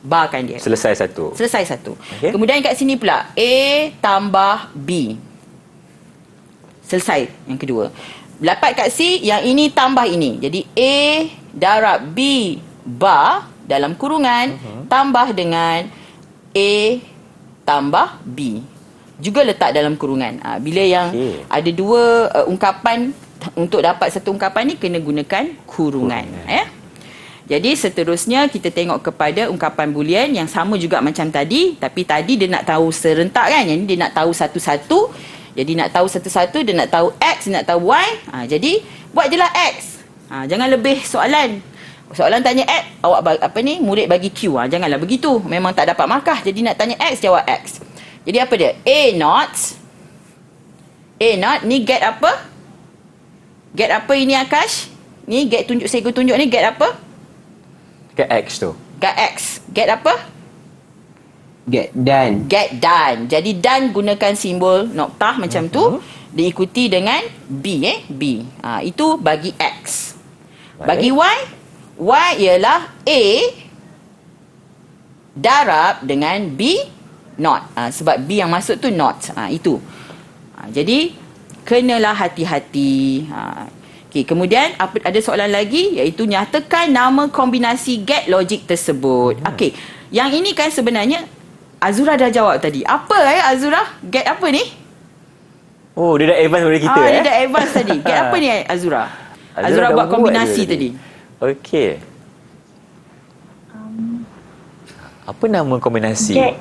Barkan dia. Selesai satu. Selesai satu. Okey. Kemudian kat sini pula A tambah B. Selesai yang kedua. Dapat kat C, yang ini tambah ini. Jadi A darab B bar dalam kurungan tambah dengan A tambah B. Juga letak dalam kurungan. Bila yang ada dua ungkapan, untuk dapat satu ungkapan ni kena gunakan kurungan. Ya. Jadi seterusnya kita tengok kepada ungkapan boolean yang sama juga macam tadi, tapi tadi dia nak tahu serentak kan, yang ni dia nak tahu satu-satu. Jadi nak tahu satu-satu, dia nak tahu X, dia nak tahu Y. Jadi buat je lah X. Jangan lebih soalan. Soalan tanya X, awak murid bagi Q. Janganlah begitu. Memang tak dapat markah. Jadi nak tanya X, jawab X. Jadi apa dia? A not ni get apa? Get apa ini Akash? Ni get cikgu tunjuk ni get apa? Get X tu. Get X. Get apa? Get done. Get done. Jadi done gunakan simbol noktah macam tu, diikuti dengan B. B. Itu bagi X. Bagi Y, Y ialah A darab dengan B not. Sebab B yang masuk tu not. Itu. Jadi kenalah hati-hati. Okey, kemudian ada soalan lagi, iaitu nyatakan nama kombinasi get logik tersebut. Okey, yang ini kan sebenarnya Azura dah jawab tadi. Apa Azura? Get apa ni? Oh, dia dah advance daripada kita. Dia dah advance tadi. Get apa ni Azura? Azura buat kombinasi tadi. Okey. Apa nama kombinasi? Get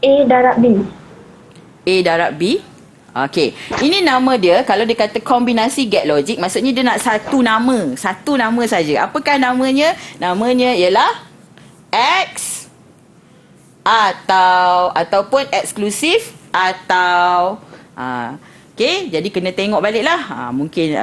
A darab B. A darab B. Okey. Ini nama dia, kalau dia kata kombinasi get logic, maksudnya dia nak satu nama. Satu nama saja. Apakah namanya? Namanya ialah X ataupun eksklusif atau okey, jadi kena tengok baliklah. Mungkin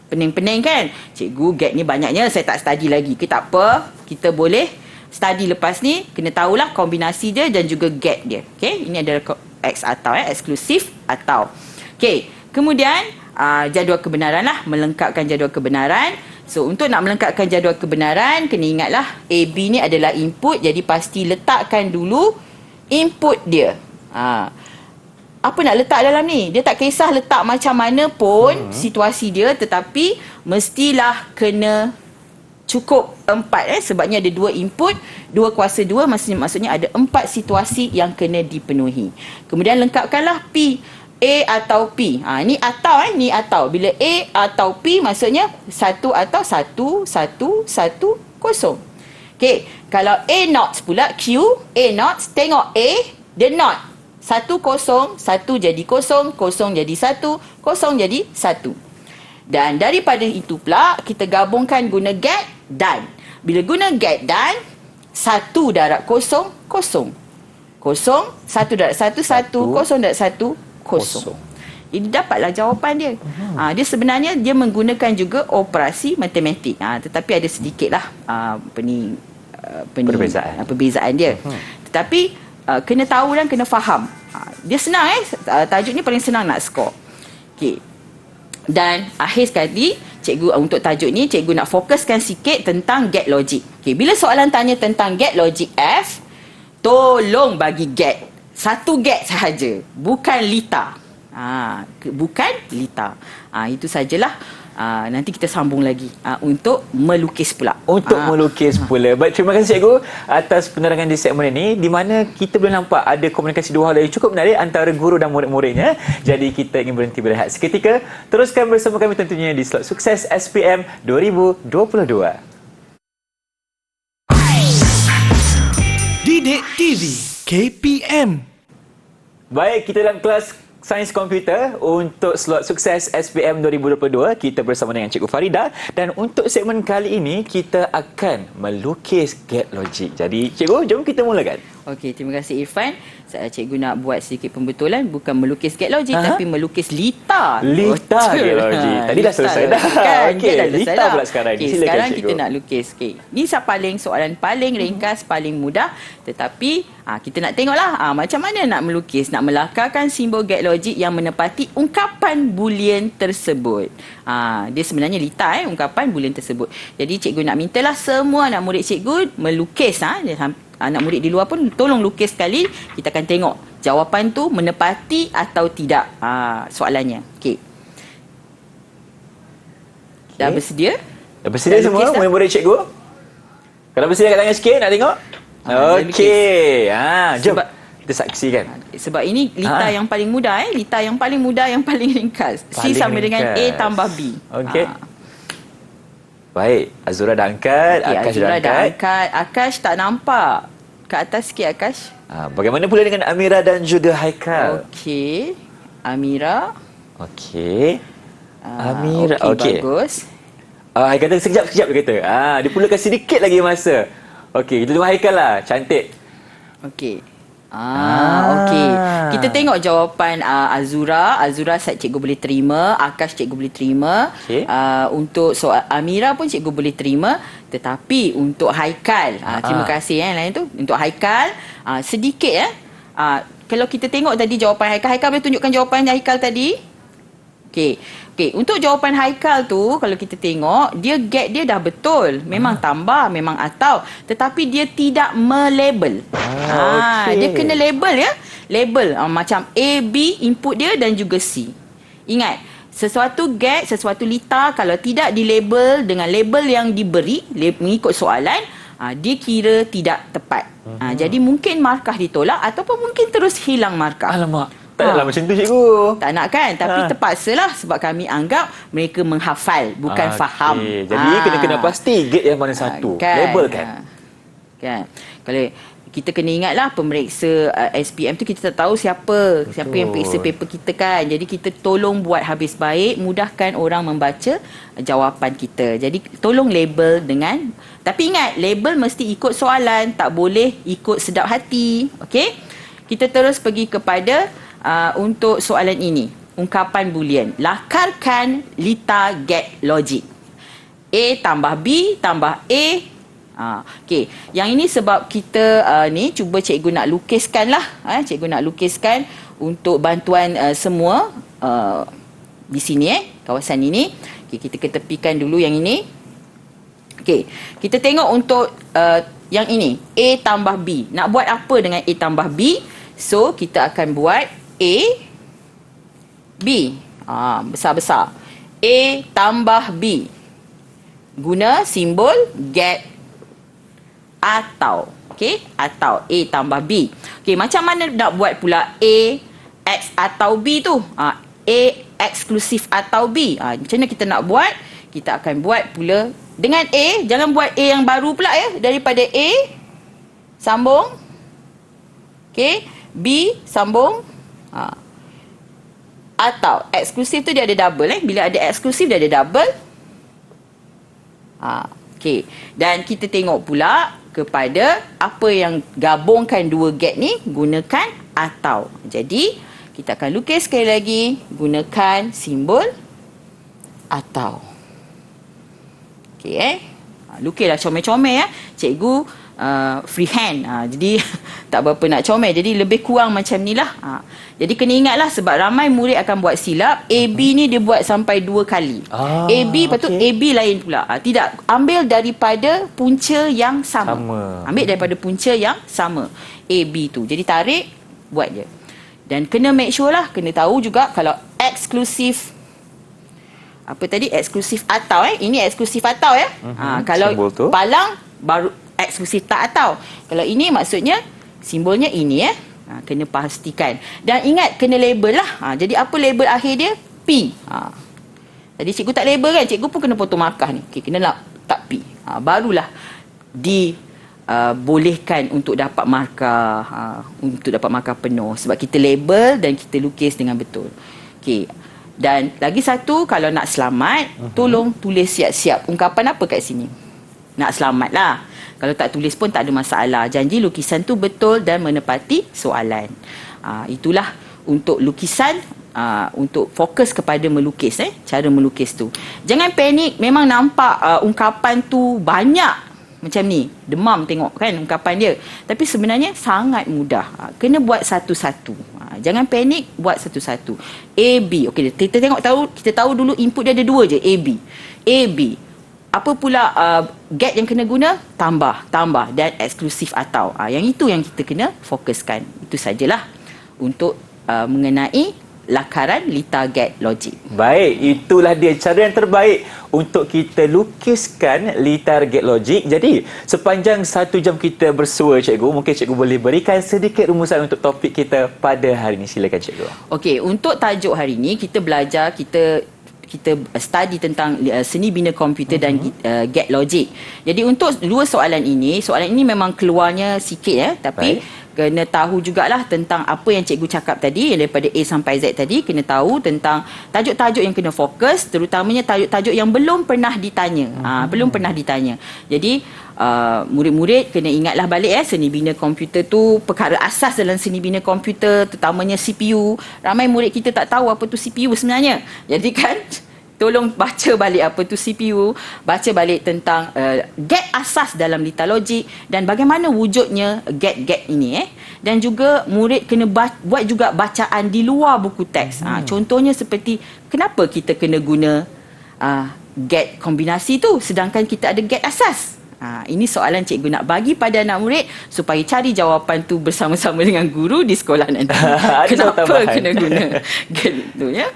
pening-pening kan, cikgu get ni banyaknya saya tak study lagi. Tak apa, kita boleh study lepas ni. Kena tahulah kombinasi dia dan juga get dia. Okey, ini adalah X atau eksklusif atau. Okey, kemudian jadual kebenaran lah, melengkapkan jadual kebenaran. So, untuk nak melengkapkan jadual kebenaran, kena ingatlah AB ni adalah input. Jadi, pasti letakkan dulu input dia. Apa nak letak dalam ni? Dia tak kisah letak macam mana pun situasi dia, tetapi mestilah kena cukup 4. Sebabnya ada 2 input, 2 kuasa 2, maksudnya ada 4 situasi yang kena dipenuhi. Kemudian lengkapkanlah P. A atau P. Ni atau. Bila A atau P maksudnya satu atau satu, kosong. Okey, kalau A not pula Q, A not, tengok A, dia not. 1 kosong, 1 jadi kosong, kosong jadi 1, kosong jadi 1. Dan daripada itu pula kita gabungkan guna get done. Bila guna get done, 1 darab kosong, kosong. Kosong, 1 darab 1, 1, kosong darab 1, kosong. Jadi dapatlah jawapan dia. Dia sebenarnya dia menggunakan juga operasi matematik. Tetapi ada sedikitlah perbezaan dia. Tetapi kena tahu dan kena faham. Dia senang tajuk ni paling senang nak skor. Okey. Dan akhir sekali, cikgu untuk tajuk ni cikgu nak fokuskan sikit tentang get logic. Okey, bila soalan tanya tentang get logic F, tolong bagi get. Satu get sahaja, bukan lita. Bukan lita. Itu sajalah. Nanti kita sambung lagi untuk melukis pula. Melukis pula. Baik, terima kasih cikgu atas penerangan di segmen ini, di mana kita boleh nampak ada komunikasi dua hal yang cukup menarik antara guru dan murid-muridnya. Jadi kita ingin berhenti berehat seketika. Teruskan bersama kami tentunya di Slot Sukses SPM 2022. Didik TV KPM. Baik, kita dalam kelas Sains Komputer untuk Slot Sukses SPM 2022. Kita bersama dengan Cikgu Farida, dan untuk segmen kali ini kita akan melukis get logic. Jadi, cikgu, jom kita mulakan. Okey, terima kasih Irfan. Cikgu nak buat sedikit pembetulan, bukan melukis get logic tapi melukis lita. Lita get logic. Tadi dah selesai dah. Kan? Okey, Dia dah selesai lita dah. pula sekarang. Okey, Silakan, sekarang cikgu. kita nak lukis. Okey. Ni soalan paling ringkas, paling mudah, tetapi kita nak tengoklah macam mana nak melukis, nak melakarkan simbol get logic yang menepati ungkapan boolean tersebut. Dia sebenarnya lita ungkapan boolean tersebut. Jadi cikgu nak mintalah semua anak murid cikgu melukis. Anak murid di luar pun tolong lukis sekali. Kita akan tengok jawapan tu menepati atau tidak soalannya. Okey. Dah bersedia? Dah bersedia Dah semua lukis dah? murid-murid cikgu? Kalau bersedia kat tangan sikit nak tengok? Okey. Jom kita saksikan. Sebab ini lita yang paling mudah lita yang paling mudah, yang paling ringkas. C Paling sama dengan A ringkas. tambah B. Okey. Baik, Azura dah angkat, Okay, Akash Azura dah dah angkat. angkat. Akash tak nampak. Ke atas sikit Akash. Bagaimana pula dengan Amira dan juga Haikal? Okey. Amira. Okey. Amira, okey. Bagus. Haikal kata sekejap dia kata. Dia perlukan sedikit lagi masa. Okey, kita tengok Haikal lah. Cantik. Okey. Okey. Kita tengok jawapan Azura. Azura cikgu boleh terima. Akash cikgu boleh terima. Okey. Untuk soal Amira pun cikgu boleh terima. Tetapi untuk Haikal, terima kasih yang lain tu. Untuk Haikal, sedikit kalau kita tengok tadi jawapan Haikal. Haikal boleh tunjukkan jawapan Haikal tadi? Okey, untuk jawapan Haikal tu kalau kita tengok, dia get dia dah betul. Memang tambah, memang atau, tetapi dia tidak melabel. Okey. Dia kena label Label macam A, B input dia dan juga C. Ingat, sesuatu get, sesuatu lita kalau tidak dilabel dengan label yang diberi mengikut soalan, dia kira tidak tepat. Jadi mungkin markah ditolak ataupun mungkin terus hilang markah. Alamak. Tak naklah macam tu cikgu. Tak nak kan? Tapi terpaksalah sebab kami anggap mereka menghafal, bukan faham. Jadi kena pasti gate yang mana satu. Label kan? Kan. Kalau kita kena ingatlah pemeriksa SPM tu kita tak tahu siapa yang periksa paper kita kan. Jadi kita tolong buat habis baik, mudahkan orang membaca jawapan kita. Jadi tolong label dengan, tapi ingat label mesti ikut soalan, tak boleh ikut sedap hati. Okey? Kita terus pergi kepada untuk soalan ini. Ungkapan boolean. Lakarkan lita get logic. A tambah B tambah A. Okey. Yang ini sebab kita ni cuba cikgu nak lukiskan lah. Cikgu nak lukiskan untuk bantuan semua di sini kawasan ini. Okey, kita ketepikan dulu yang ini. Okey. Kita tengok untuk yang ini. A tambah B. Nak buat apa dengan A tambah B? So, kita akan buat A, B. Besar-besar. A tambah B. Guna simbol get atau. Okey, atau A tambah B. Okey, macam mana nak buat pula A, X atau B tu? A eksklusif atau B. Macam mana kita nak buat? Kita akan buat pula dengan A. Jangan buat A yang baru pula Daripada A, sambung. Okey, B, sambung. Atau eksklusif tu dia ada double Bila ada eksklusif dia ada double. Okey. Dan kita tengok pula kepada apa yang gabungkan dua get ni, gunakan atau. Jadi kita akan lukis sekali lagi, gunakan simbol atau. Okey lukislah comel-comel Cikgu freehand. Jadi tak berapa nak comel. Jadi lebih kurang macam ni lah. Jadi kena ingatlah sebab ramai murid akan buat silap. AB ni dia buat sampai 2 kali. AB lepas tu AB lain pula. Tidak. Ambil daripada punca yang sama. Ambil daripada punca yang sama. AB tu. Jadi tarik, buat je. Dan kena make sure lah. Kena tahu juga kalau eksklusif. Apa tadi? Eksklusif atau Ini eksklusif atau kalau palang baru eksklusif tak atau. Kalau ini maksudnya simbolnya ini kena pastikan. Dan ingat kena label lah. Jadi apa label akhir dia? P. Jadi cikgu tak label kan? Cikgu pun kena potong markah ni. Okay, kena tak P. Barulah bolehkan untuk dapat markah penuh. Sebab kita label dan kita lukis dengan betul. Okey. Dan lagi satu, kalau nak selamat, tolong tulis siap-siap. Ungkapan apa kat sini? Nak selamat lah. Kalau tak tulis pun tak ada masalah. Janji lukisan tu betul dan menepati soalan. Itulah untuk lukisan, untuk fokus kepada melukis, cara melukis tu. Jangan panik, memang nampak ungkapan tu banyak macam ni, demam tengok kan ungkapan dia. Tapi sebenarnya sangat mudah. Kena buat satu-satu. Jangan panik, buat satu-satu. A, B. Okey, kita tahu dulu input dia ada 2 je, A, B. A, B. Apa pula get yang kena guna? Tambah dan eksklusif atau. Yang itu yang kita kena fokuskan. Itu sajalah untuk mengenai lakaran Lita Get Logic. Baik, itulah dia cara yang terbaik untuk kita lukiskan Lita Get Logic. Jadi, sepanjang 1 jam kita bersua, cikgu, mungkin cikgu boleh berikan sedikit rumusan untuk topik kita pada hari ini. Silakan, cikgu. Okey, untuk tajuk hari ini kita belajar, kita study tentang seni bina komputer dan Get Logic. Jadi untuk 2 soalan ini memang keluarnya sikit tapi kena tahu jugalah tentang apa yang cikgu cakap tadi, yang daripada A sampai Z tadi. Kena tahu tentang tajuk-tajuk yang kena fokus, terutamanya tajuk-tajuk yang belum pernah ditanya. Belum pernah ditanya. Jadi murid-murid kena ingatlah balik seni bina komputer tu perkara asas dalam seni bina komputer, terutamanya CPU. Ramai murid kita tak tahu apa tu CPU sebenarnya. Jadi kan tolong baca balik apa tu CPU, baca balik tentang get asas dalam Lita Logic dan bagaimana wujudnya get ini. Dan juga murid kena buat juga bacaan di luar buku teks. Contohnya seperti kenapa kita kena guna get kombinasi tu sedangkan kita ada get asas. Ini soalan cikgu nak bagi pada anak murid supaya cari jawapan tu bersama-sama dengan guru di sekolah nanti. Kenapa kena guna get tu ya?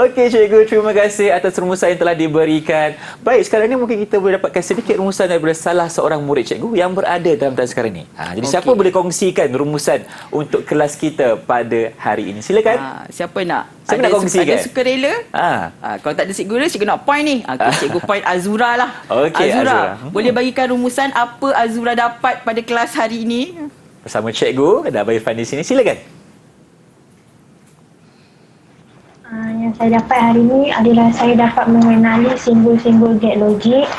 Okey, cikgu, terima kasih atas rumusan yang telah diberikan. Baik, sekarang ni mungkin kita boleh dapatkan sedikit rumusan daripada salah seorang murid cikgu yang berada dalam kelas sekarang ni. Jadi siapa boleh kongsikan rumusan untuk kelas kita pada hari ini? Silakan. Siapa nak? Siapa nak kongsikan? Ada sukarela? Kalau tak ada cikgu, cikgu nak point ni. Cikgu point Azura lah. Okey, Azura. Boleh bagikan rumusan apa Azura dapat pada kelas hari ini? Bersama cikgu dan Abang Irfan di sini. Silakan. Yang saya dapat hari ini adalah saya dapat mengenali simbol-simbol Get Logic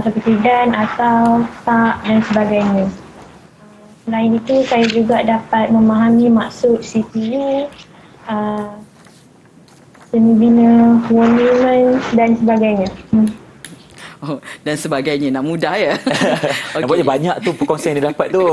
seperti dan, atau, tak dan sebagainya. Selain itu, saya juga dapat memahami maksud CPU, seni bina monumen dan sebagainya. Dan sebagainya. Nak mudah ya. Nampaknya banyak tu perkongsian yang dia dapat tu.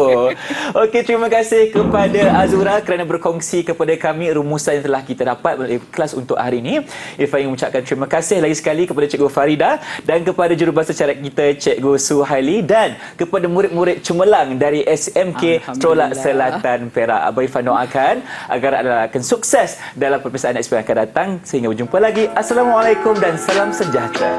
Okey, terima kasih kepada Azura kerana berkongsi kepada kami rumusan yang telah kita dapat melalui kelas untuk hari ini. Irfan ingin mengucapkan terima kasih lagi sekali kepada Cikgu Farida dan kepada jurubahasa syarat kita Cikgu Suhaili dan kepada murid-murid cemerlang dari SMK Strolak Selatan Perak. Abang Irfan doakan agar anda akan sukses dalam peperiksaan SPM akan datang. Sehingga berjumpa lagi. Assalamualaikum dan salam sejahtera.